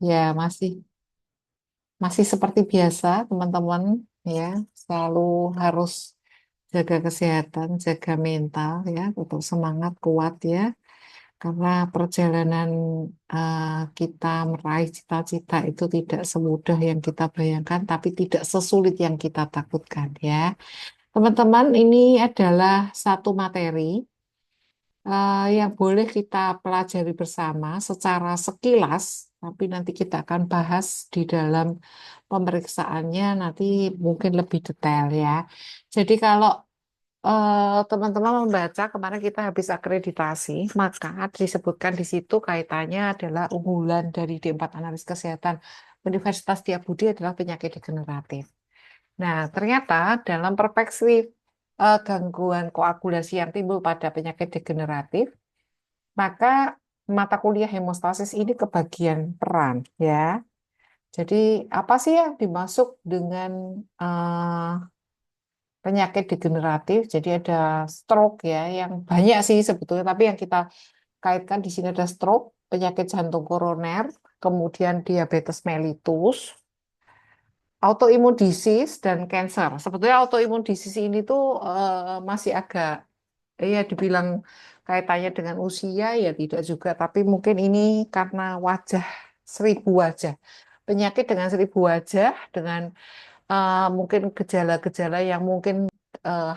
Ya, masih seperti biasa, teman-teman, ya, selalu harus jaga kesehatan, jaga mental, ya, untuk semangat kuat, ya, karena perjalanan eh, kita meraih cita-cita itu tidak semudah yang kita bayangkan, tapi tidak sesulit yang kita takutkan, ya. Teman-teman, ini adalah satu materi yang boleh kita pelajari bersama secara sekilas, tapi nanti kita akan bahas di dalam pemeriksaannya nanti mungkin lebih detail ya. Jadi kalau teman-teman membaca kemarin kita habis akreditasi, maka disebutkan di situ kaitannya adalah unggulan dari D4 Analis Kesehatan Universitas Setiabudi adalah penyakit degeneratif. Nah, ternyata dalam perspektif gangguan koagulasi yang timbul pada penyakit degeneratif, maka mata kuliah hemostasis ini kebagian peran ya. Jadi apa sih yang dimaksud dengan penyakit degeneratif? Jadi ada stroke ya, yang banyak sih sebetulnya, tapi yang kita kaitkan di sini ada stroke, penyakit jantung koroner, kemudian diabetes mellitus, autoimmune disease dan cancer. Sebetulnya autoimmune disease ini tuh masih agak ya dibilang kaitannya dengan usia ya tidak juga, tapi mungkin ini karena wajah seribu wajah. Penyakit dengan seribu wajah dengan mungkin gejala-gejala yang mungkin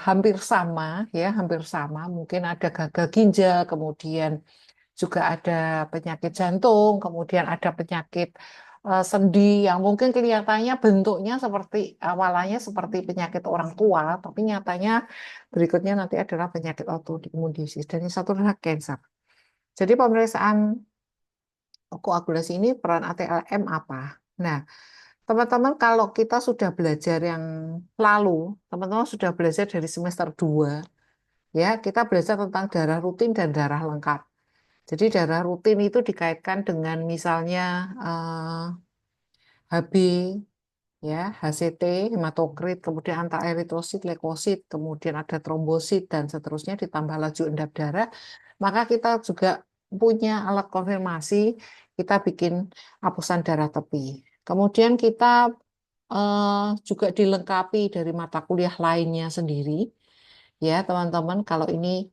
hampir sama ya, hampir sama. Mungkin ada gagal ginjal, kemudian juga ada penyakit jantung, kemudian ada penyakit sendi yang mungkin kelihatannya bentuknya seperti awalannya seperti penyakit orang tua, tapi nyatanya berikutnya nanti adalah penyakit autoimun disease dan yang satu adalah cancer. Jadi pemeriksaan koagulasi ini peran ATLM apa? Nah, teman-teman kalau kita sudah belajar yang lalu, teman-teman sudah belajar dari semester 2, ya, kita belajar tentang darah rutin dan darah lengkap. Jadi darah rutin itu dikaitkan dengan misalnya HB, ya, HCT, hematokrit, kemudian antieritrosit, leukosit, kemudian ada trombosit dan seterusnya ditambah laju endap darah, maka kita juga punya alat konfirmasi, kita bikin hapusan darah tepi. Kemudian kita juga dilengkapi dari mata kuliah lainnya sendiri, ya teman-teman. Kalau ini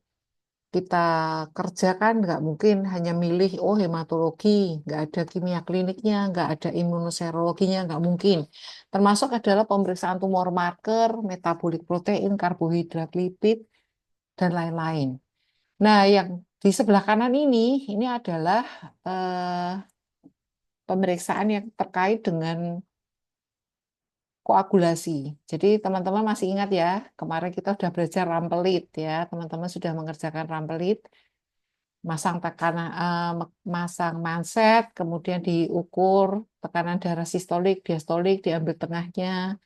kita kerjakan nggak mungkin hanya milih oh hematologi, nggak ada kimia kliniknya, nggak ada imunoserologinya, nggak mungkin. Termasuk adalah pemeriksaan tumor marker, metabolik protein, karbohidrat, lipid, dan lain-lain. Nah, yang di sebelah kanan ini adalah eh, pemeriksaan yang terkait dengan koagulasi. Jadi teman-teman masih ingat ya, kemarin kita sudah belajar rampelit ya, teman-teman sudah mengerjakan rampelit. Masang tekanan, masang manset, kemudian diukur tekanan darah sistolik, diastolik, diambil tengahnya,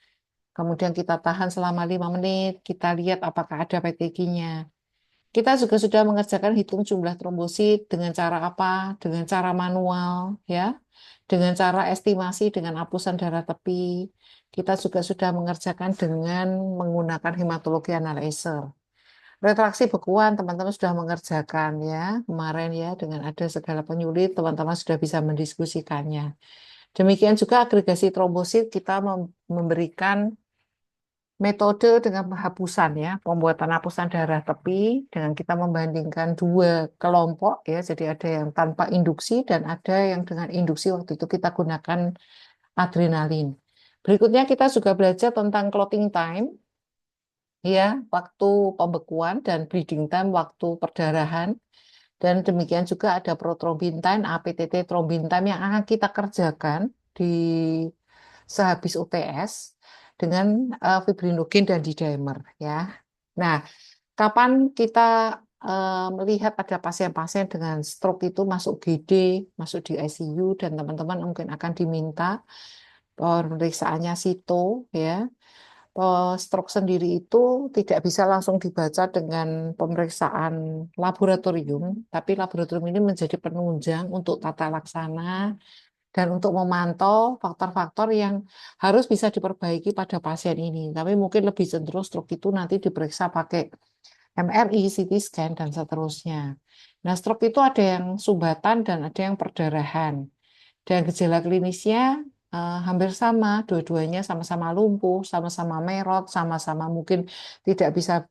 kemudian kita tahan selama 5 menit, kita lihat apakah ada PTG-nya. Kita juga sudah mengerjakan hitung jumlah trombosit dengan cara apa? Dengan cara manual, ya, dengan cara estimasi dengan hapusan darah tepi. Kita juga sudah mengerjakan dengan menggunakan hematologi analyzer. Retraksi bekuan teman-teman sudah mengerjakan ya kemarin ya dengan ada segala penyulit teman-teman sudah bisa mendiskusikannya. Demikian juga agregasi trombosit kita memberikan metode dengan penghapusan ya pembuatan hapusan darah tepi dengan kita membandingkan dua kelompok ya jadi ada yang tanpa induksi dan ada yang dengan induksi waktu itu kita gunakan adrenalin. Berikutnya kita juga belajar tentang clotting time ya waktu pembekuan dan bleeding time waktu perdarahan. Dan demikian juga ada prothrombin APTT thrombin time yang akan kita kerjakan di sehabis UTS dengan fibrinogen dan D-dimer ya. Nah, kapan kita melihat ada pasien-pasien dengan stroke itu masuk GD, masuk di ICU dan teman-teman mungkin akan diminta pemeriksaannya SITO ya. Stroke sendiri itu tidak bisa langsung dibaca dengan pemeriksaan laboratorium, tapi laboratorium ini menjadi penunjang untuk tata laksana dan untuk memantau faktor-faktor yang harus bisa diperbaiki pada pasien ini. Tapi mungkin lebih cenderung stroke itu nanti diperiksa pakai MRI, CT scan, dan seterusnya. Nah, stroke itu ada yang sumbatan dan ada yang perdarahan. Dan gejala klinisnya hampir sama, dua-duanya sama-sama lumpuh, sama-sama merot, sama-sama mungkin tidak bisa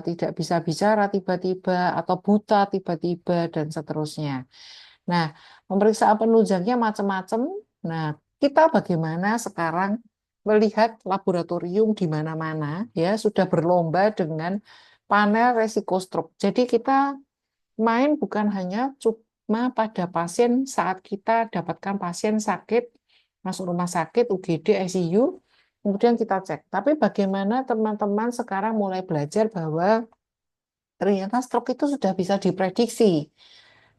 tidak bisa bicara tiba-tiba atau buta tiba-tiba dan seterusnya. Nah, pemeriksaan penunjangnya macam-macam. Nah, kita bagaimana sekarang melihat laboratorium di mana-mana ya sudah berlomba dengan panel resiko stroke. Jadi kita main bukan hanya cuma pada pasien saat kita dapatkan pasien sakit masuk rumah sakit, UGD, ICU, kemudian kita cek. Tapi bagaimana teman-teman sekarang mulai belajar bahwa ternyata stroke itu sudah bisa diprediksi.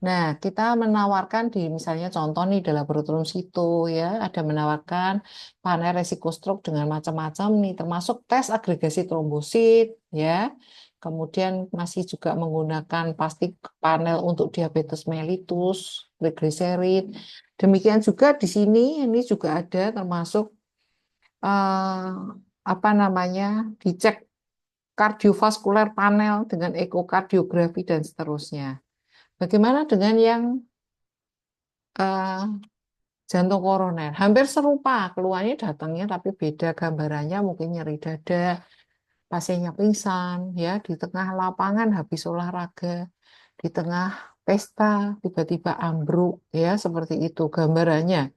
Nah, kita menawarkan di misalnya contoh nih di laboratorium situ ya, ada menawarkan panel resiko stroke dengan macam-macam nih, termasuk tes agregasi trombosit ya. Kemudian masih juga menggunakan pasti panel untuk diabetes mellitus, trigliserid. Demikian juga di sini ini juga ada termasuk eh, apa namanya dicek kardiovaskuler panel dengan ekokardiografi dan seterusnya. Bagaimana dengan yang eh, jantung koroner? Hampir serupa, keluarnya datangnya tapi beda gambarannya, mungkin nyeri dada, pasiennya pingsan, ya di tengah lapangan habis olahraga, di tengah pesta tiba-tiba ambruk, ya seperti itu gambarannya.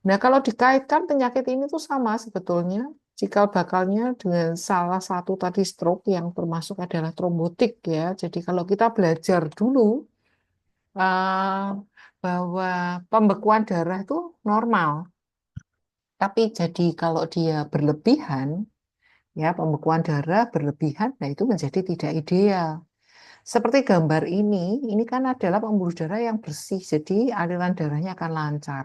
Nah, kalau dikaitkan penyakit ini tuh sama sebetulnya. Cikal bakalnya dengan salah satu tadi stroke yang termasuk adalah trombotik ya. Jadi kalau kita belajar dulu eh, bahwa pembekuan darah itu normal, tapi jadi kalau dia berlebihan, ya pembekuan darah berlebihan, nah itu menjadi tidak ideal. Seperti gambar ini kan adalah pembuluh darah yang bersih, jadi aliran darahnya akan lancar.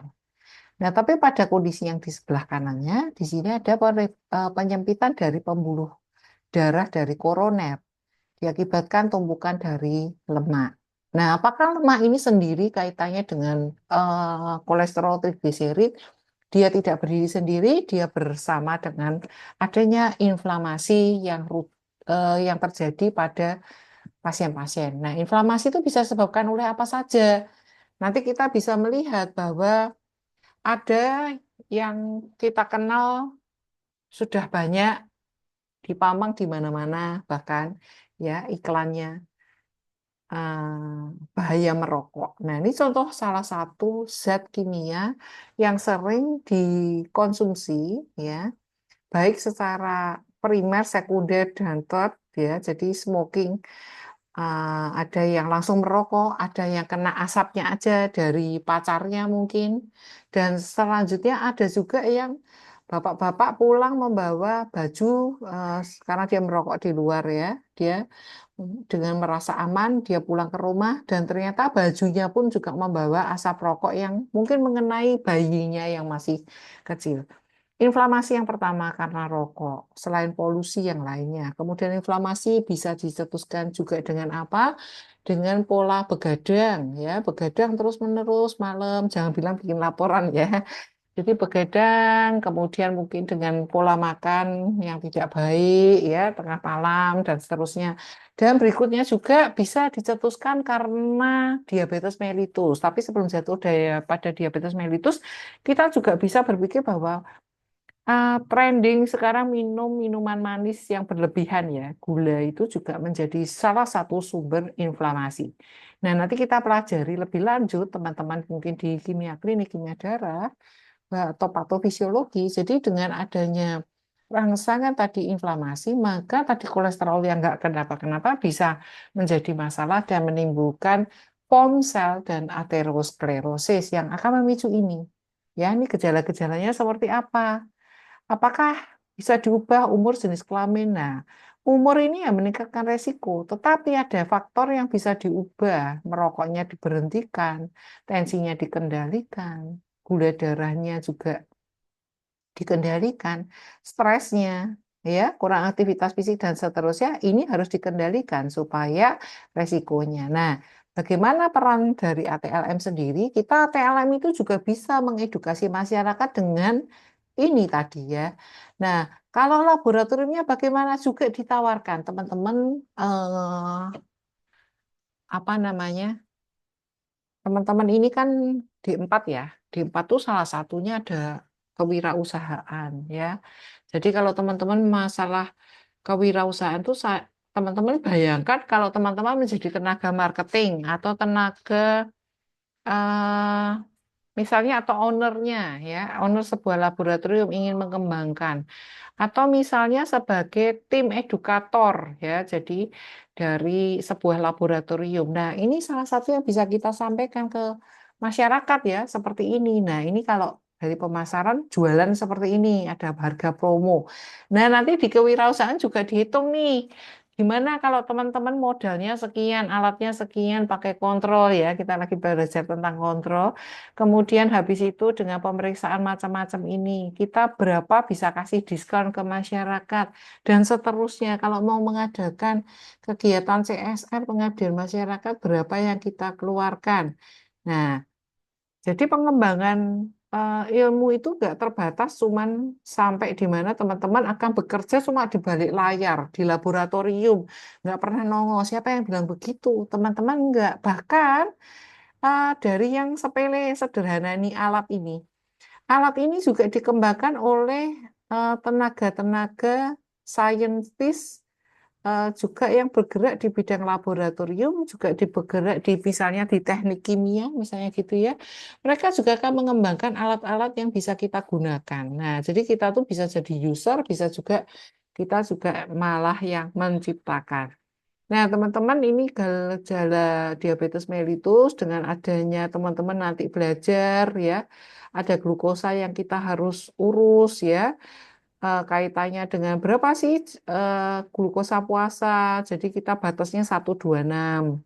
Nah, tapi pada kondisi yang di sebelah kanannya, di sini ada penyempitan dari pembuluh darah dari koroner diakibatkan tumpukan dari lemak. Nah, apakah lemak ini sendiri kaitannya dengan kolesterol trigliserid? Dia tidak berdiri sendiri, dia bersama dengan adanya inflamasi yang terjadi pada pasien-pasien. Nah, inflamasi itu bisa disebabkan oleh apa saja. Nanti kita bisa melihat bahwa ada yang kita kenal sudah banyak dipamang di mana-mana, bahkan ya iklannya bahaya merokok. Nah, ini contoh salah satu zat kimia yang sering dikonsumsi ya, baik secara primer, sekunder, dan third ya. Jadi smoking ada yang langsung merokok, ada yang kena asapnya aja dari pacarnya mungkin, dan selanjutnya ada juga yang bapak-bapak pulang membawa baju karena dia merokok di luar ya, dia dengan merasa aman dia pulang ke rumah dan ternyata bajunya pun juga membawa asap rokok yang mungkin mengenai bayinya yang masih kecil. Inflamasi yang pertama karena rokok, selain polusi yang lainnya. Kemudian inflamasi bisa dicetuskan juga dengan apa? Dengan pola begadang ya, begadang terus-menerus malam, jangan bilang bikin laporan ya. Jadi begadang, kemudian mungkin dengan pola makan yang tidak baik ya, tengah malam dan seterusnya. Dan berikutnya juga bisa dicetuskan karena diabetes mellitus. Tapi sebelum jatuh pada diabetes mellitus, kita juga bisa berpikir bahwa trending sekarang minum minuman manis yang berlebihan ya, gula itu juga menjadi salah satu sumber inflamasi. Nah, nanti kita pelajari lebih lanjut, teman-teman mungkin di kimia klinik, kimia darah, atau patofisiologi. Jadi dengan adanya rangsangan tadi inflamasi, maka tadi kolesterol yang nggak kenapa-kenapa bisa menjadi masalah dan menimbulkan POMSEL dan aterosklerosis yang akan memicu ini. Ya, ini gejala-gejalanya seperti apa? Apakah bisa diubah umur jenis kelamin? Nah, umur ini ya meningkatkan resiko, tetapi ada faktor yang bisa diubah. Merokoknya diberhentikan, tensinya dikendalikan, gula darahnya juga dikendalikan, stresnya, ya, kurang aktivitas fisik dan seterusnya, ini harus dikendalikan supaya resikonya. Nah, bagaimana peran dari ATLM sendiri? Kita ATLM itu juga bisa mengedukasi masyarakat dengan ini tadi ya. Nah, kalau laboratoriumnya bagaimana juga ditawarkan, teman-teman apa namanya? teman-teman ini kan D4 ya. D4 tuh salah satunya ada kewirausahaan ya. Jadi kalau teman-teman masalah kewirausahaan tuh teman-teman bayangkan kalau teman-teman menjadi tenaga marketing atau tenaga eh, misalnya atau ownernya ya, owner sebuah laboratorium ingin mengembangkan atau misalnya sebagai tim edukator ya, jadi dari sebuah laboratorium. Nah, ini salah satu yang bisa kita sampaikan ke masyarakat ya, seperti ini. Nah, ini kalau dari pemasaran jualan seperti ini, ada harga promo. Nah, nanti di kewirausahaan juga dihitung nih. Gimana kalau teman-teman modalnya sekian, alatnya sekian, pakai kontrol ya, kita lagi belajar tentang kontrol. Kemudian habis itu dengan pemeriksaan macam-macam ini, kita berapa bisa kasih diskon ke masyarakat dan seterusnya. Kalau mau mengadakan kegiatan CSR pengabdian masyarakat, berapa yang kita keluarkan. Nah, jadi pengembangan ilmu itu nggak terbatas cuman sampai di mana teman-teman akan bekerja cuma di balik layar, di laboratorium. Nggak pernah nongol. Siapa yang bilang begitu? Teman-teman nggak. Bahkan dari yang sepele, sederhana ini alat ini. Alat ini juga dikembangkan oleh tenaga-tenaga saintis juga yang bergerak di bidang laboratorium, juga bergerak di misalnya di teknik kimia, misalnya gitu ya. Mereka juga akan mengembangkan alat-alat yang bisa kita gunakan. Nah, jadi kita tuh bisa jadi user, bisa juga kita juga malah yang menciptakan. Nah, teman-teman, ini gejala diabetes mellitus dengan adanya teman-teman nanti belajar ya, ada glukosa yang kita harus urus ya, kaitannya dengan berapa sih glukosa puasa. Jadi kita batasnya 126.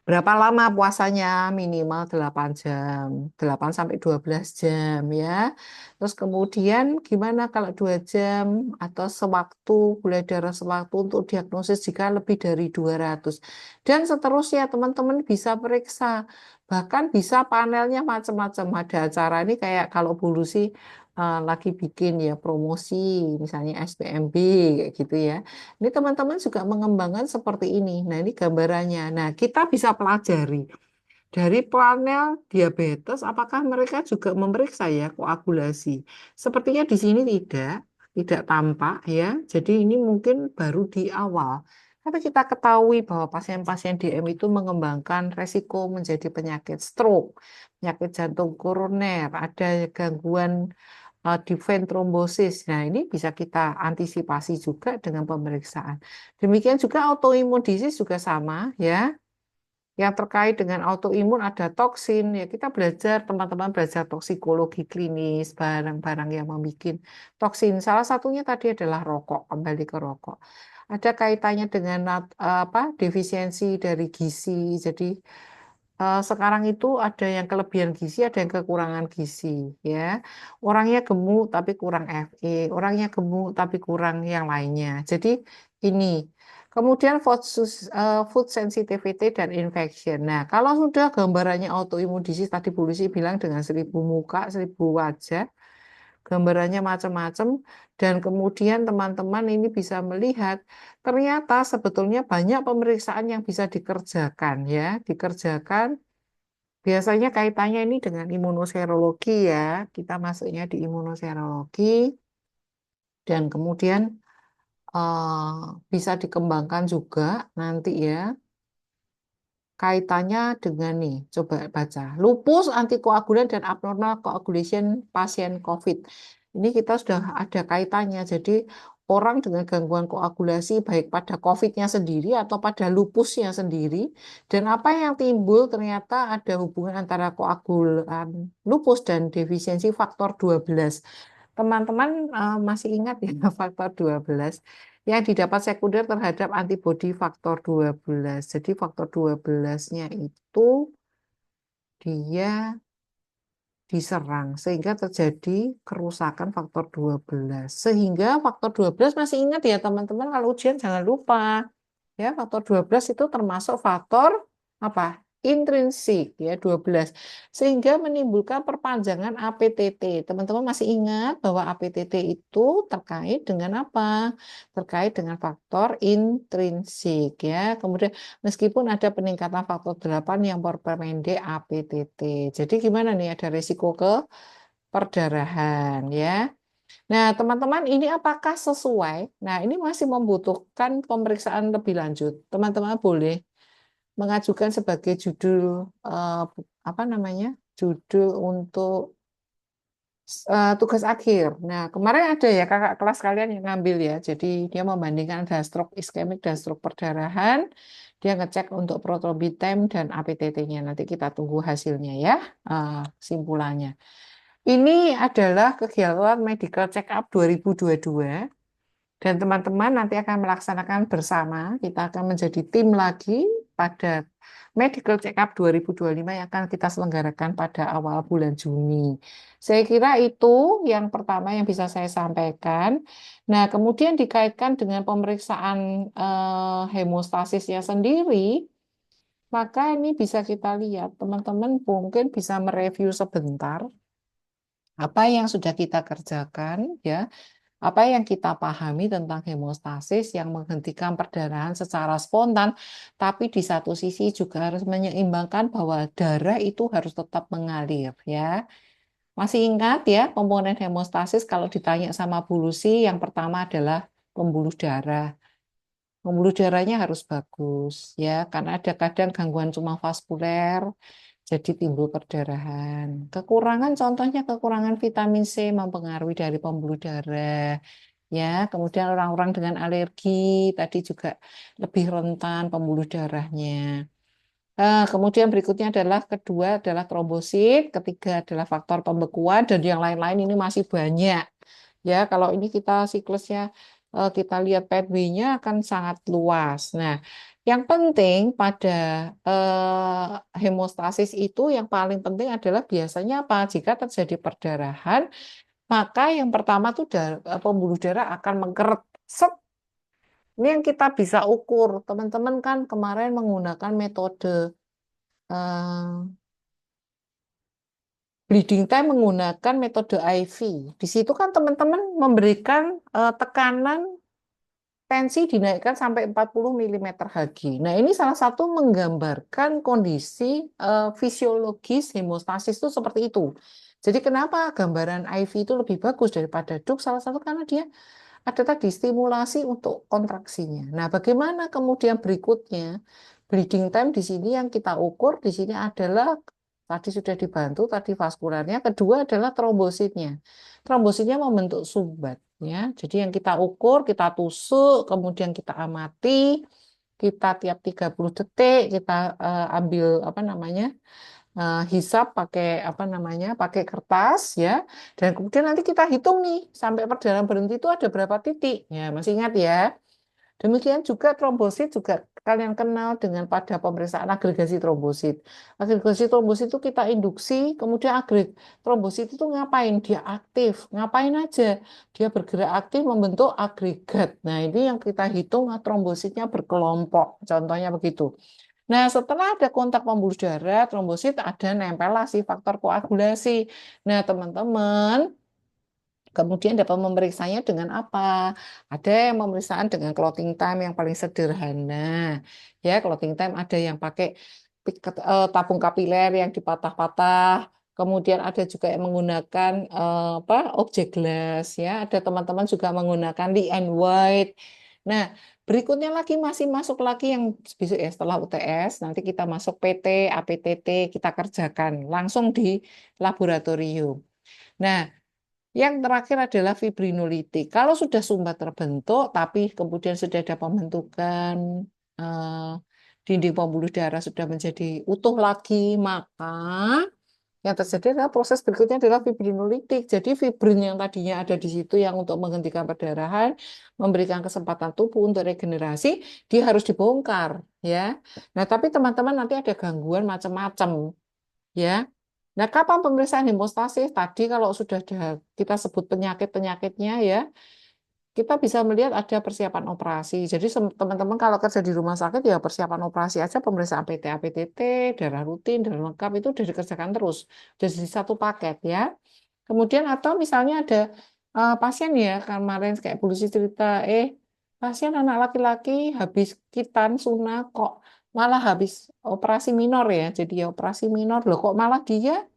Berapa lama puasanya? Minimal 8 jam, 8 sampai 12 jam ya. Terus kemudian gimana kalau 2 jam atau sewaktu gula darah sewaktu untuk diagnosis jika lebih dari 200. Dan seterusnya teman-teman bisa periksa. Bahkan bisa panelnya macam-macam. Ada acara ini kayak kalau dulu sih lagi bikin ya promosi misalnya SPMB kayak gitu ya. Ini teman-teman juga mengembangkan seperti ini. Nah, ini gambarannya. Nah, kita bisa pelajari dari panel diabetes, apakah mereka juga memeriksa ya koagulasi. Sepertinya di sini tidak tampak ya. Jadi ini mungkin baru di awal. Tapi kita ketahui bahwa pasien-pasien DM itu mengembangkan resiko menjadi penyakit stroke, penyakit jantung koroner, ada gangguan di vein trombosis. Nah, ini bisa kita antisipasi juga dengan pemeriksaan. Demikian juga autoimun disease juga sama ya. Yang terkait dengan autoimun ada toksin ya, kita belajar, teman-teman belajar toksikologi klinis, barang-barang yang membuat toksin. Salah satunya tadi adalah rokok, kembali ke rokok. Ada kaitannya dengan apa? Defisiensi dari gizi. Jadi sekarang itu ada yang kelebihan gizi, ada yang kekurangan gizi, ya. Orangnya gemuk tapi kurang Fe, orangnya gemuk tapi kurang yang lainnya. Jadi ini. Kemudian food sensitivity dan infection. Nah, kalau sudah gambarannya autoimun disease, tadi polisi bilang dengan 1.000 muka, 1.000 wajah, gambarannya macam-macam, dan kemudian teman-teman ini bisa melihat ternyata sebetulnya banyak pemeriksaan yang bisa dikerjakan ya, dikerjakan biasanya kaitannya ini dengan imunoserologi ya, kita masuknya di imunoserologi dan kemudian bisa dikembangkan juga nanti ya kaitannya dengan nih, coba baca. Lupus, antikoagulan, dan abnormal coagulation pasien COVID. Ini kita sudah ada kaitannya. Jadi orang dengan gangguan koagulasi baik pada COVID-nya sendiri atau pada lupusnya sendiri. Dan apa yang timbul ternyata ada hubungan antara koagulan lupus dan defisiensi faktor 12. Teman-teman masih ingat ya faktor 12 yang didapat sekunder terhadap antibodi faktor 12. Jadi faktor 12-nya itu dia diserang sehingga terjadi kerusakan faktor 12. Sehingga faktor 12 masih ingat ya teman-teman kalau ujian jangan lupa. Ya, faktor 12 itu termasuk faktor apa? intrinsik ya 12 sehingga menimbulkan perpanjangan APTT. Teman-teman masih ingat bahwa APTT itu terkait dengan apa? Terkait dengan faktor intrinsik ya. Kemudian meskipun ada peningkatan faktor 8 yang memperpendek APTT. Jadi gimana nih, ada risiko ke perdarahan ya. Nah, teman-teman, ini apakah sesuai? Nah, ini masih membutuhkan pemeriksaan lebih lanjut. Teman-teman boleh mengajukan sebagai judul apa namanya? Judul untuk tugas akhir. Nah, kemarin ada ya kakak kelas kalian yang ngambil ya. Jadi dia membandingkan ada stroke iskemik dan stroke perdarahan. Dia ngecek untuk prothrombin dan APTT-nya. Nanti kita tunggu hasilnya ya, simpulannya. Ini adalah kegiatan medical check up 2022 dan teman-teman nanti akan melaksanakan bersama. Kita akan menjadi tim lagi pada medical check up 2025 yang akan kita selenggarakan pada awal bulan Juni. Saya kira itu yang pertama yang bisa saya sampaikan. Nah, kemudian dikaitkan dengan pemeriksaan hemostasisnya sendiri, maka ini bisa kita lihat, teman-teman mungkin bisa mereview sebentar apa yang sudah kita kerjakan ya, apa yang kita pahami tentang hemostasis yang menghentikan perdarahan secara spontan, tapi di satu sisi juga harus menyeimbangkan bahwa darah itu harus tetap mengalir ya. Masih ingat ya komponen hemostasis kalau ditanya sama Bu Lucy, yang pertama adalah pembuluh darah. Pembuluh darahnya harus bagus ya, karena ada kadang gangguan cuma vaskuler, jadi timbul perdarahan. Kekurangan contohnya kekurangan vitamin C mempengaruhi dari pembuluh darah. Ya, kemudian orang-orang dengan alergi tadi juga lebih rentan pembuluh darahnya. Kemudian berikutnya adalah kedua adalah trombosit, ketiga adalah faktor pembekuan dan yang lain-lain ini masih banyak. Ya, kalau ini kita siklusnya kita lihat pathway-nya akan sangat luas. Nah, yang penting pada hemostasis itu yang paling penting adalah biasanya apa? Jika terjadi perdarahan, maka yang pertama tuh pembuluh darah akan mengkeret. Set. Ini yang kita bisa ukur. Teman-teman kan kemarin menggunakan metode bleeding time menggunakan metode IV. Di situ kan teman-teman memberikan tekanan tensi dinaikkan sampai 40 mm Hg. Nah, ini salah satu menggambarkan kondisi fisiologis hemostasis itu seperti itu. Jadi kenapa gambaran IV itu lebih bagus daripada DUX? Salah satu karena dia ada tadi stimulasi untuk kontraksinya. Nah, bagaimana kemudian berikutnya bleeding time di sini yang kita ukur di sini adalah tadi sudah dibantu tadi vaskularnya, kedua adalah trombositnya. Trombositnya membentuk sumbat ya. Jadi yang kita ukur, kita tusuk, kemudian kita amati, kita tiap 30 detik kita ambil apa namanya? Hisap pakai apa namanya? Pakai kertas ya. Dan kemudian nanti kita hitung nih sampai perdarahan berhenti itu ada berapa titik. Ya, masih ingat ya. Demikian juga trombosit juga kalian kenal dengan pada pemeriksaan agregasi trombosit. Agregasi trombosit itu kita induksi, kemudian trombosit itu ngapain? Dia aktif. Ngapain aja? Dia bergerak aktif membentuk agregat. Nah, ini yang kita hitung trombositnya berkelompok. Contohnya begitu. Nah, setelah ada kontak pembuluh darah, trombosit ada nempel lah si faktor koagulasi. Nah, teman-teman, kemudian dapat memeriksanya dengan apa? Ada yang pemeriksaan dengan clotting time yang paling sederhana. Ya, clotting time ada yang pakai tabung kapiler yang dipatah-patah. Kemudian ada juga yang menggunakan apa? Objek glass ya. Ada teman-teman juga menggunakan Lee and White. Nah, berikutnya lagi masih masuk lagi yang besok ya setelah UTS nanti kita masuk PT, APTT kita kerjakan langsung di laboratorium. Nah, yang terakhir adalah fibrinolitik. Kalau sudah sumbat terbentuk, tapi kemudian sudah ada pembentukan eh, dinding pembuluh darah sudah menjadi utuh lagi, maka yang terjadi adalah proses berikutnya adalah fibrinolitik. Jadi fibrin yang tadinya ada di situ yang untuk menghentikan perdarahan, memberikan kesempatan tubuh untuk regenerasi, dia harus dibongkar, ya. Nah, tapi teman-teman nanti ada gangguan macam-macam, ya. Nah, kapan pemeriksaan hemostasis? Tadi kalau sudah ada, kita sebut penyakit-penyakitnya ya, kita bisa melihat ada persiapan operasi. Jadi teman-teman kalau kerja di rumah sakit ya persiapan operasi aja, pemeriksaan PTA, PTT, darah rutin, darah lengkap itu udah dikerjakan terus. Udah jadi satu paket ya. Kemudian atau misalnya ada pasien ya kemarin kayak polisi cerita, pasien anak laki-laki habis kitan sunat kok malah habis operasi minor ya. Jadi ya operasi minor loh kok malah dia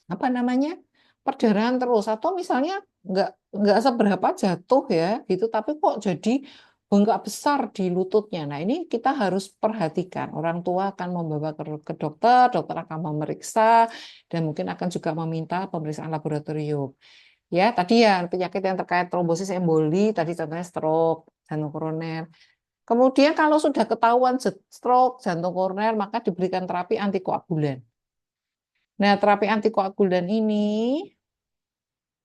apa namanya perdarahan terus atau misalnya nggak nggak seberapa jatuh ya gitu tapi kok jadi bengkak besar di lututnya. Nah ini kita harus perhatikan. Orang tua akan membawa ke dokter, dokter akan memeriksa dan mungkin akan juga meminta pemeriksaan laboratorium. Ya tadi ya penyakit yang terkait trombosis emboli, tadi contohnya stroke, jantung koroner. Kemudian kalau sudah ketahuan stroke, jantung koroner, maka diberikan terapi antikoagulan. Nah, terapi antikoagulan ini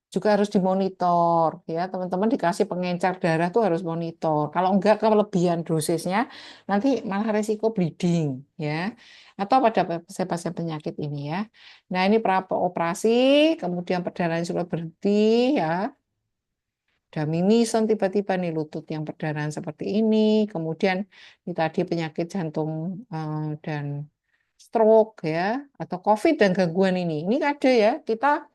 juga harus dimonitor ya teman-teman dikasih pengencer darah tuh harus monitor kalau enggak kelebihan dosisnya nanti malah resiko bleeding ya atau pada pasien penyakit ini ya nah ini pra operasi kemudian perdarahan sudah berhenti ya ada mimison tiba-tiba nih lutut yang perdarahan seperti ini kemudian ini tadi penyakit jantung dan stroke ya atau COVID dan gangguan ini ada ya kita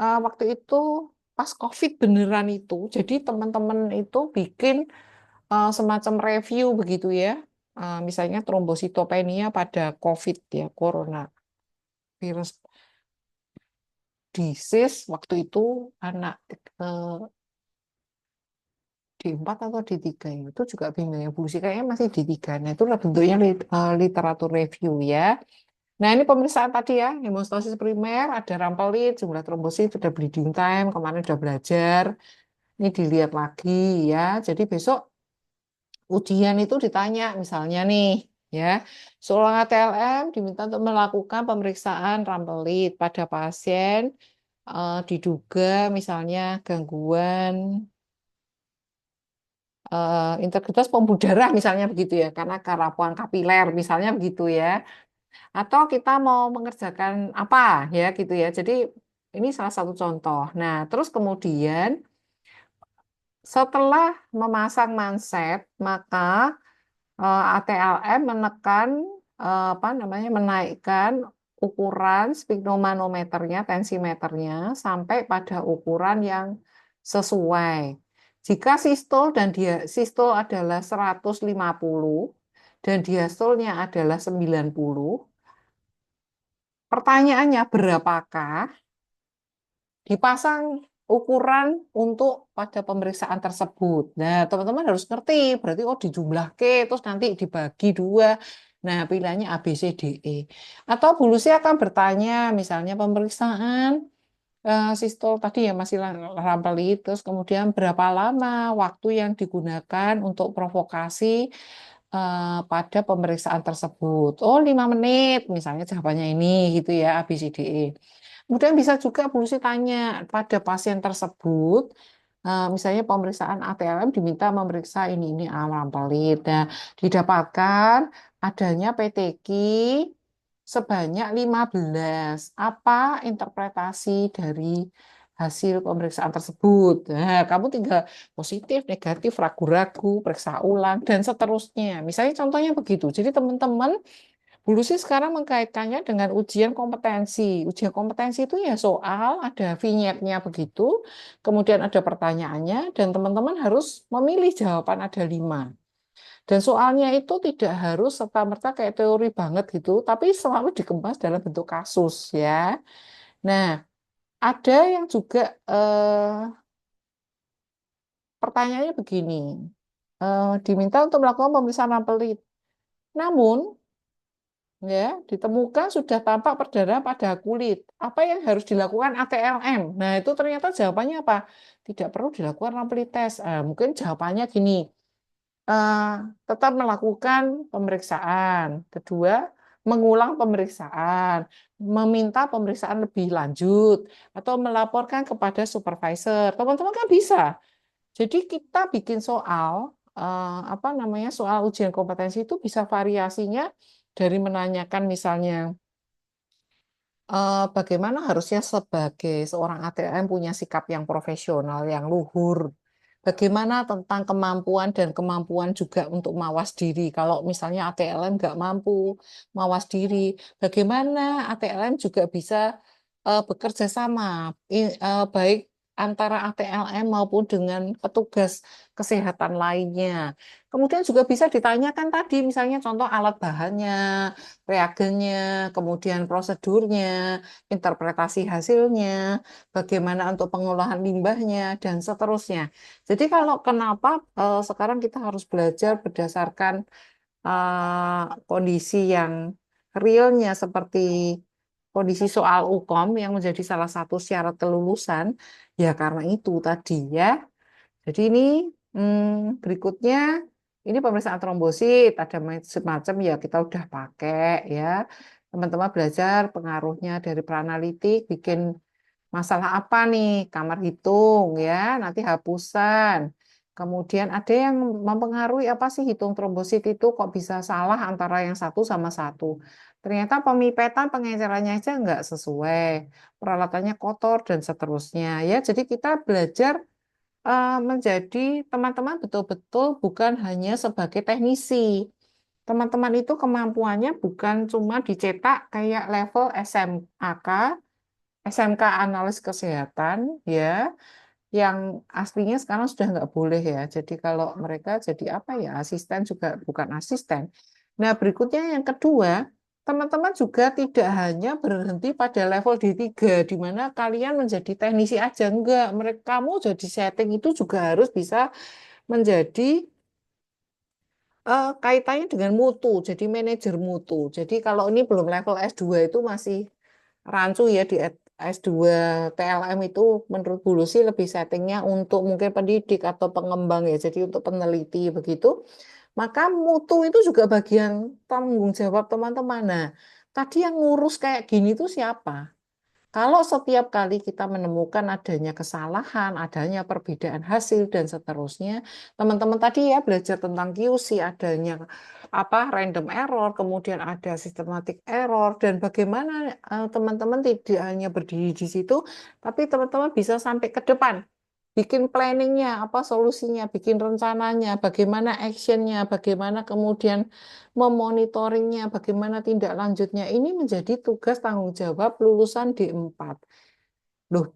waktu itu pas COVID beneran itu, jadi teman-teman itu bikin semacam review begitu ya, misalnya trombositopenia pada COVID ya, corona virus disease waktu itu anak eh, D4 atau D3 ya, itu juga bingung ya, Bu Sih, kayaknya masih D3. Nah, itulah bentuknya literatur review ya. Nah, ini pemeriksaan tadi ya, hemostasis primer, ada rampelit, jumlah trombosit, sudah bleeding time, kemarin sudah belajar. Ini dilihat lagi ya. Jadi besok ujian itu ditanya misalnya nih ya, seorang ATLM diminta untuk melakukan pemeriksaan rampelit pada pasien diduga misalnya gangguan integritas pembuluh darah misalnya begitu ya, karena kerapuan kapiler misalnya begitu ya. Atau kita mau mengerjakan apa ya gitu ya. Jadi ini salah satu contoh. Nah, terus kemudian setelah memasang manset, maka ATLM menekan apa namanya menaikkan ukuran sfigmomanometernya, tensimeternya sampai pada ukuran yang sesuai. Jika sistol dan dia sistol adalah 150 dan diastolnya adalah 90, pertanyaannya berapakah dipasang ukuran untuk pada pemeriksaan tersebut. Nah, teman-teman harus ngerti, berarti oh dijumlah K, terus nanti dibagi dua. Nah, pilihannya A, B, C, D, E. Atau Bulusi akan bertanya, misalnya pemeriksaan sistol tadi ya masih rampelit, terus kemudian berapa lama waktu yang digunakan untuk provokasi pada pemeriksaan tersebut. Oh, 5 menit, misalnya jawabannya ini gitu ya, A, B, C, D, E. Kemudian bisa juga Bulusi tanya pada pasien tersebut, misalnya pemeriksaan ATLM diminta memeriksa ini alam pelit. Nah, didapatkan adanya PTQ sebanyak 15. Apa interpretasi dari hasil pemeriksaan tersebut? Nah, kamu tinggal positif, negatif, ragu-ragu, periksa ulang, dan seterusnya. Misalnya contohnya begitu. Jadi teman-teman Dulu sih sekarang mengkaitkannya dengan ujian kompetensi. Ujian kompetensi itu ya soal, ada vignette-nya begitu, kemudian ada pertanyaannya, dan teman-teman harus memilih jawaban ada 5. Dan soalnya itu tidak harus serta-merta kayak teori banget gitu, tapi selalu dikemas dalam bentuk kasus ya. Nah, ada yang juga pertanyaannya begini, diminta untuk melakukan pemeriksaan rampelit. Namun, ya, ditemukan sudah tampak perdarahan pada kulit. Apa yang harus dilakukan ATLM? Nah, itu ternyata jawabannya apa? Tidak perlu dilakukan rampli tes. Mungkin jawabannya gini, eh, tetap melakukan pemeriksaan. Kedua, mengulang pemeriksaan, meminta pemeriksaan lebih lanjut, atau melaporkan kepada supervisor. Teman-teman kan bisa. Jadi kita bikin soal apa namanya soal ujian kompetensi itu bisa variasinya dari menanyakan misalnya bagaimana harusnya sebagai seorang ATM punya sikap yang profesional, yang luhur, Bagaimana tentang kemampuan dan kemampuan juga untuk mawas diri. Kalau misalnya ATLM nggak mampu mawas diri, bagaimana ATLM juga bisa bekerja sama, baik antara ATLM maupun dengan petugas kesehatan lainnya. Kemudian juga bisa ditanyakan tadi, misalnya contoh alat bahannya, reagennya, kemudian prosedurnya, interpretasi hasilnya, bagaimana untuk pengolahan limbahnya, dan seterusnya. Jadi kalau kenapa sekarang kita harus belajar berdasarkan kondisi yang realnya seperti kondisi soal UKOM yang menjadi salah satu syarat kelulusan, ya karena itu tadi ya. Jadi ini berikutnya, ini pemeriksaan trombosit, ada semacam ya kita udah pakai ya. Teman-teman belajar pengaruhnya dari peranalitik, bikin masalah apa nih? Kamar hitung ya, nanti hapusan. Kemudian ada yang mempengaruhi apa sih hitung trombosit itu kok bisa salah antara yang satu sama satu. Ternyata pemipetan pengencerannya aja nggak sesuai, peralatannya kotor dan seterusnya ya. Jadi kita belajar menjadi teman-teman betul-betul bukan hanya sebagai teknisi. Teman-teman itu kemampuannya bukan cuma dicetak kayak level SMAK, SMK analis kesehatan ya, yang aslinya sekarang sudah nggak boleh ya. Jadi kalau mereka jadi apa ya, asisten juga bukan asisten. Nah, berikutnya yang kedua, teman-teman juga tidak hanya berhenti pada level D3, di mana kalian menjadi teknisi aja. Enggak, mereka kamu jadi setting itu juga harus bisa menjadi kaitannya dengan mutu, jadi manajer mutu. Jadi kalau ini belum level S2 itu masih rancu ya di S2 TLM itu menurut Bu Lucy lebih settingnya untuk mungkin pendidik atau pengembang ya, jadi untuk peneliti begitu. Maka mutu itu juga bagian tanggung jawab teman-teman. Nah, tadi yang ngurus kayak gini itu siapa? Kalau setiap kali kita menemukan adanya kesalahan, adanya perbedaan hasil dan seterusnya, teman-teman tadi ya belajar tentang QC, adanya apa random error, kemudian ada systematic error dan bagaimana teman-teman tidak hanya berdiri di situ, tapi teman-teman bisa sampai ke depan bikin planningnya, apa solusinya, bikin rencananya, bagaimana actionnya, bagaimana kemudian memonitoringnya, bagaimana tindak lanjutnya. Ini menjadi tugas tanggung jawab lulusan D4. Loh,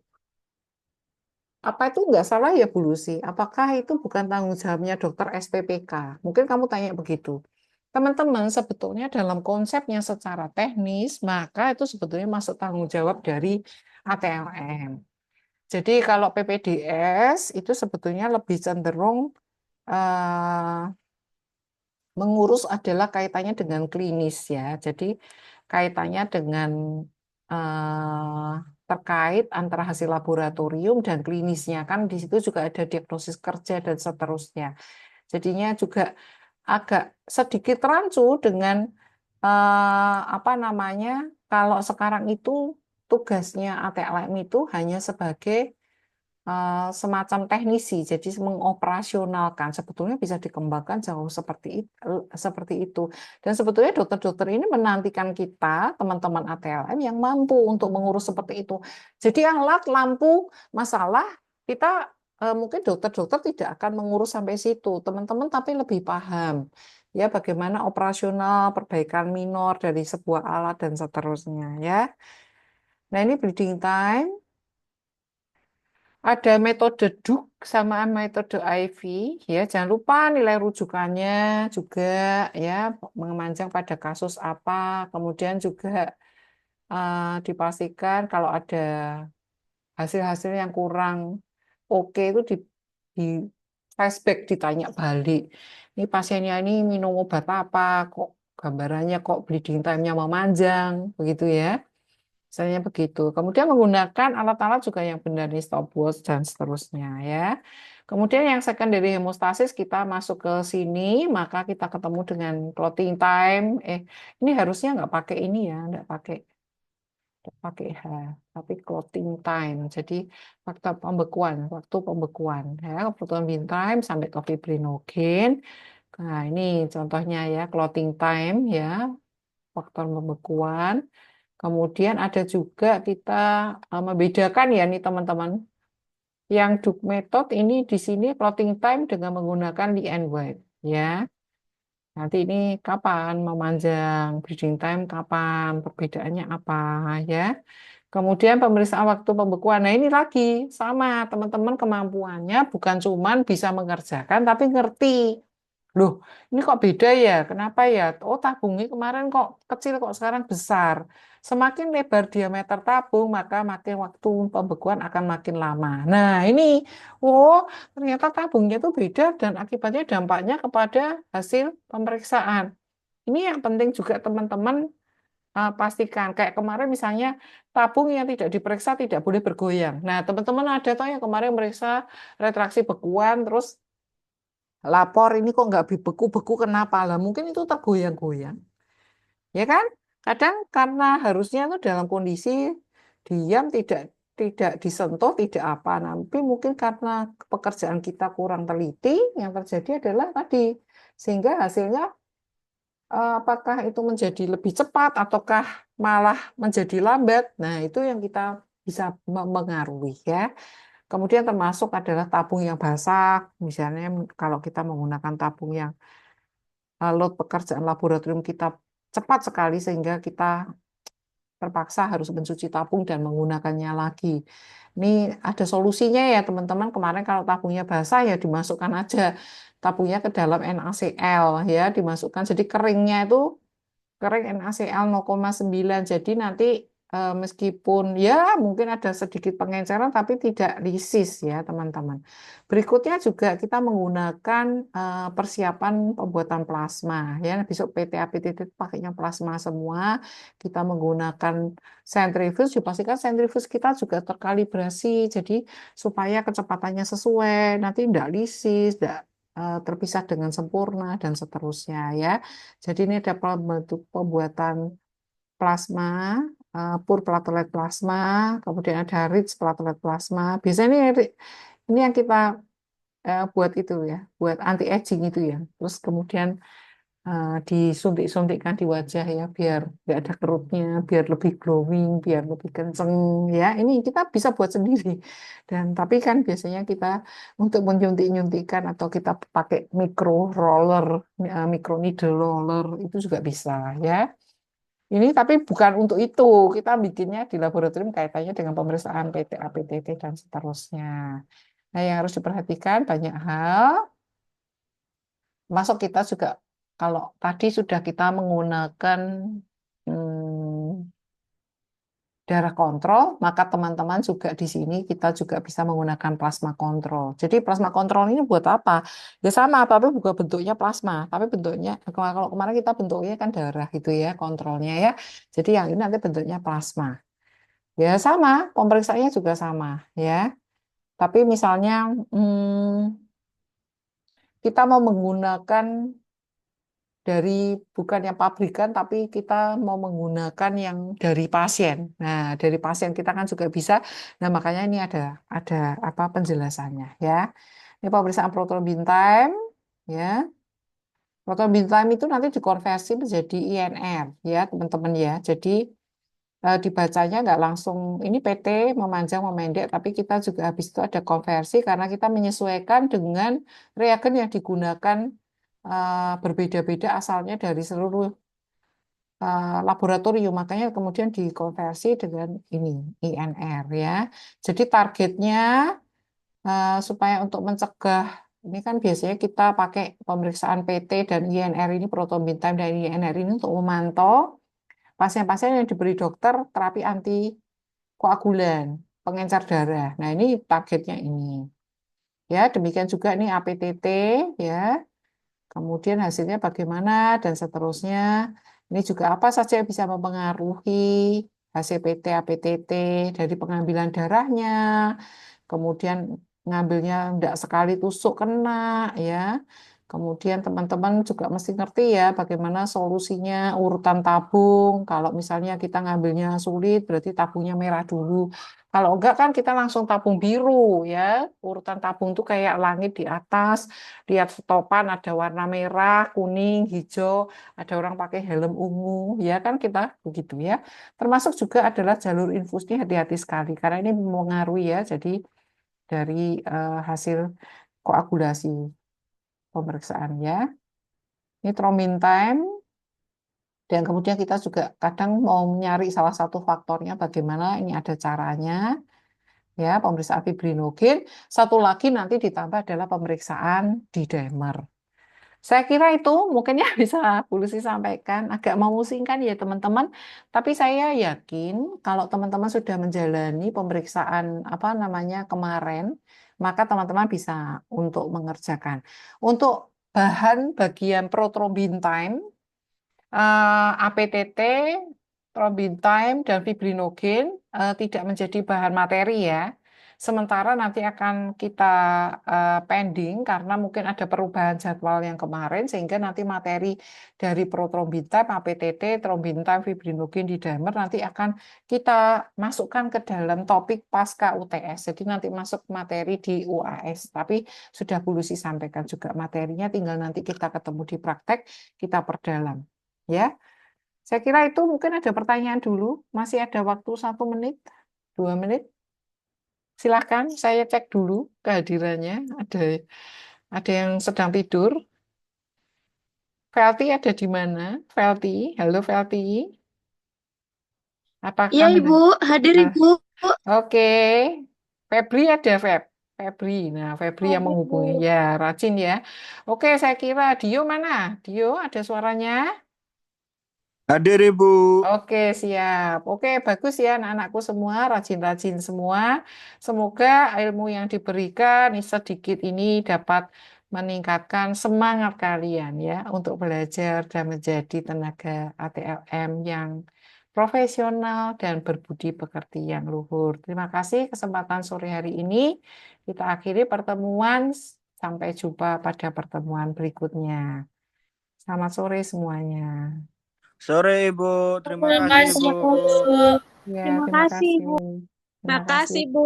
apa itu nggak salah ya Bu Lucy? Apakah itu bukan tanggung jawabnya dokter SPPK? Mungkin kamu tanya begitu. Teman-teman, sebetulnya dalam konsepnya secara teknis, maka itu sebetulnya masuk tanggung jawab dari ATLM. Jadi kalau PPDS itu sebetulnya lebih cenderung eh, mengurus adalah kaitannya dengan klinis ya. Jadi kaitannya dengan eh, terkait antara hasil laboratorium dan klinisnya kan di situ juga ada diagnosis kerja dan seterusnya. Jadinya juga agak sedikit rancu dengan apa namanya kalau sekarang itu tugasnya ATLM itu hanya sebagai semacam teknisi, jadi mengoperasionalkan. Sebetulnya bisa dikembangkan jauh seperti itu. Dan sebetulnya dokter-dokter ini menantikan kita, teman-teman ATLM, yang mampu untuk mengurus seperti itu. Jadi alat, lampu, masalah, kita mungkin dokter-dokter tidak akan mengurus sampai situ, teman-teman, tapi lebih paham ya bagaimana operasional, perbaikan minor dari sebuah alat dan seterusnya ya. Nah, ini bleeding time. Ada metode DUK sama metode IV ya. Jangan lupa nilai rujukannya juga ya mengemanjang pada kasus apa. Kemudian juga dipastikan kalau ada hasil-hasil yang kurang oke itu di flashback ditanya balik. Ini pasiennya ini minum obat apa? Kok gambarannya kok bleeding time-nya memanjang begitu ya. Misalnya begitu. Kemudian menggunakan alat-alat juga yang benar nih stopwatch dan seterusnya ya. Kemudian yang secondary hemostasis kita masuk ke sini, maka kita ketemu dengan clotting time. Ini harusnya nggak pakai ini ya, nggak pakai H, tapi clotting time. Jadi waktu pembekuan ya, proton time sampai ke fibrinogen. Nah ini contohnya ya clotting time ya, faktor pembekuan. Kemudian ada juga kita membedakan ya nih teman-teman. Yang Duke method ini di sini plotting time dengan menggunakan Lee and White ya. Nanti ini kapan memanjang, breeding time kapan, perbedaannya apa ya. Kemudian pemeriksaan waktu pembekuan. Nah ini lagi sama teman-teman kemampuannya bukan cuman bisa mengerjakan tapi ngerti. Loh, ini kok beda ya? Kenapa ya? Oh, tabungnya kemarin kok kecil kok sekarang besar. Semakin lebar diameter tabung, maka makin waktu pembekuan akan makin lama. Nah, ini, oh, ternyata tabungnya itu beda dan akibatnya dampaknya kepada hasil pemeriksaan. Ini yang penting juga teman-teman pastikan. Kayak kemarin misalnya tabung yang tidak diperiksa tidak boleh bergoyang. Nah, teman-teman ada toh yang kemarin meriksa retraksi bekuan, terus lapor ini kok nggak beku-beku kenapa lah? Mungkin itu tergoyang-goyang, ya kan? Kadang karena harusnya itu dalam kondisi diam tidak disentuh tidak apa, tapi mungkin karena pekerjaan kita kurang teliti, yang terjadi adalah tadi sehingga hasilnya apakah itu menjadi lebih cepat ataukah malah menjadi lambat. Nah, itu yang kita bisa mempengaruhi ya. Kemudian termasuk adalah tabung yang basah, misalnya kalau kita menggunakan tabung yang load pekerjaan laboratorium kita cepat sekali sehingga kita terpaksa harus mencuci tabung dan menggunakannya lagi. Ini ada solusinya ya teman-teman. Kemarin kalau tabungnya basah ya dimasukkan aja tabungnya ke dalam NaCl ya, dimasukkan. Jadi keringnya itu kering NaCl 0,9. Jadi nanti meskipun ya mungkin ada sedikit pengenceran tapi tidak lisis ya teman-teman. Berikutnya juga kita menggunakan persiapan pembuatan plasma ya. Besok PT-APTT pakainya plasma semua. Kita menggunakan sentrifuge, dipastikan sentrifuge kita juga terkalibrasi jadi supaya kecepatannya sesuai, nanti tidak lisis, tidak terpisah dengan sempurna dan seterusnya ya. Jadi ini ada bentuk pembuatan plasma, pur platelet plasma, kemudian ada rich platelet plasma. Biasanya ini yang kita buat itu ya, buat anti aging itu ya. Terus kemudian disuntik-suntikkan di wajah ya, biar nggak ada kerutnya, biar lebih glowing, biar lebih kenceng ya. Ini kita bisa buat sendiri. Dan tapi kan biasanya kita untuk menyuntik-nyuntikkan atau kita pakai micro roller, micro needle roller itu juga bisa ya. Ini tapi bukan untuk itu. Kita bikinnya di laboratorium kaitannya dengan pemeriksaan PT, APTT, dan seterusnya. Nah, yang harus diperhatikan banyak hal. Masuk kita juga, kalau tadi sudah kita menggunakan hmm, darah kontrol, maka teman-teman juga di sini kita juga bisa menggunakan plasma kontrol. Jadi plasma kontrol ini buat apa? Ya sama, tapi bukan bentuknya plasma, tapi bentuknya kalau kemarin kita bentuknya kan darah gitu ya kontrolnya ya. Jadi yang ini nanti bentuknya plasma. Ya sama, pemeriksaannya juga sama ya. Tapi misalnya kita mau menggunakan dari bukan yang pabrikan tapi kita mau menggunakan yang dari pasien. Nah, dari pasien kita kan juga bisa. Nah, makanya ini ada apa penjelasannya ya. Ini pemeriksaan proton beam time ya. Proton beam time itu nanti dikonversi menjadi INR ya, teman-teman ya. Jadi dibacanya nggak langsung ini PT memanjang memendek tapi kita juga habis itu ada konversi karena kita menyesuaikan dengan reagen yang digunakan berbeda-beda asalnya dari seluruh laboratorium, makanya kemudian dikonversi dengan ini INR ya. Jadi targetnya supaya untuk mencegah ini kan biasanya kita pakai pemeriksaan PT dan INR ini proton beam time dan INR ini untuk memantau pasien-pasien yang diberi dokter terapi anti koagulan, pengencer darah. Nah, ini targetnya ini. Ya, demikian juga ini APTT ya. Kemudian hasilnya bagaimana dan seterusnya. Ini juga apa saja yang bisa mempengaruhi hasil PT, APTT dari pengambilan darahnya, kemudian ngambilnya tidak sekali tusuk kena ya. Kemudian teman-teman juga mesti ngerti ya bagaimana solusinya urutan tabung. Kalau misalnya kita ngambilnya sulit, berarti tabungnya merah dulu. Kalau enggak kan kita langsung tabung biru ya. Urutan tabung tuh kayak langit di atas. Lihat stopan ada warna merah, kuning, hijau. Ada orang pakai helm ungu. Ya kan kita begitu ya. Termasuk juga adalah jalur infusnya hati-hati sekali. Karena ini mengaruhi ya. Jadi dari hasil koagulasi pemeriksaan ya. Ini thrombin time. Dan kemudian kita juga kadang mau nyari salah satu faktornya bagaimana ini ada caranya ya pemeriksaan fibrinogen. Satu lagi nanti ditambah adalah pemeriksaan D-dimer. Saya kira itu mungkin ya bisa Bu Lucy sampaikan. Agak memusingkan ya teman-teman. Tapi saya yakin kalau teman-teman sudah menjalani pemeriksaan apa namanya kemarin, maka teman-teman bisa untuk mengerjakan. Untuk bahan bagian prothrombin time APTT, trombin dan fibrinogen tidak menjadi bahan materi ya. Sementara nanti akan kita pending karena mungkin ada perubahan jadwal yang kemarin sehingga nanti materi dari protrombin APTT, trombin fibrinogen di dimer nanti akan kita masukkan ke dalam topik pasca UTS. Jadi nanti masuk materi di UAS. Tapi sudah Bu Lucy sampaikan juga materinya, tinggal nanti kita ketemu di praktek, kita perdalam. Ya, saya kira itu mungkin ada pertanyaan dulu. Masih ada waktu 1 menit, 2 menit. Silahkan, saya cek dulu kehadirannya. Ada yang sedang tidur. Felty ada di mana? Felty, halo Felty. Iya Apakah Ibu, hadir Nah, Ibu. oke, Febri ada Febri. Nah, Febri yang Hadir menghubungi. Bu. Ya, rajin ya. Oke, saya kira Dio mana? Dio ada suaranya? Hadir Ibu. Oke, siap. Oke, bagus ya anak-anakku semua, rajin-rajin semua. Semoga ilmu yang diberikan sedikit ini dapat meningkatkan semangat kalian ya untuk belajar dan menjadi tenaga ATLM yang profesional dan berbudi pekerti yang luhur. Terima kasih kesempatan sore hari ini. Kita akhiri pertemuan. Sampai jumpa pada pertemuan berikutnya. Selamat sore semuanya. Sore Ibu. Terima Terima kasih kasih Ibu. Bu. Ya, Terima terima kasih kasih. Ibu. Terima kasih. Makasih Bu.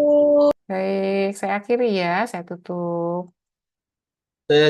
Baik, saya akhiri ya, saya tutup.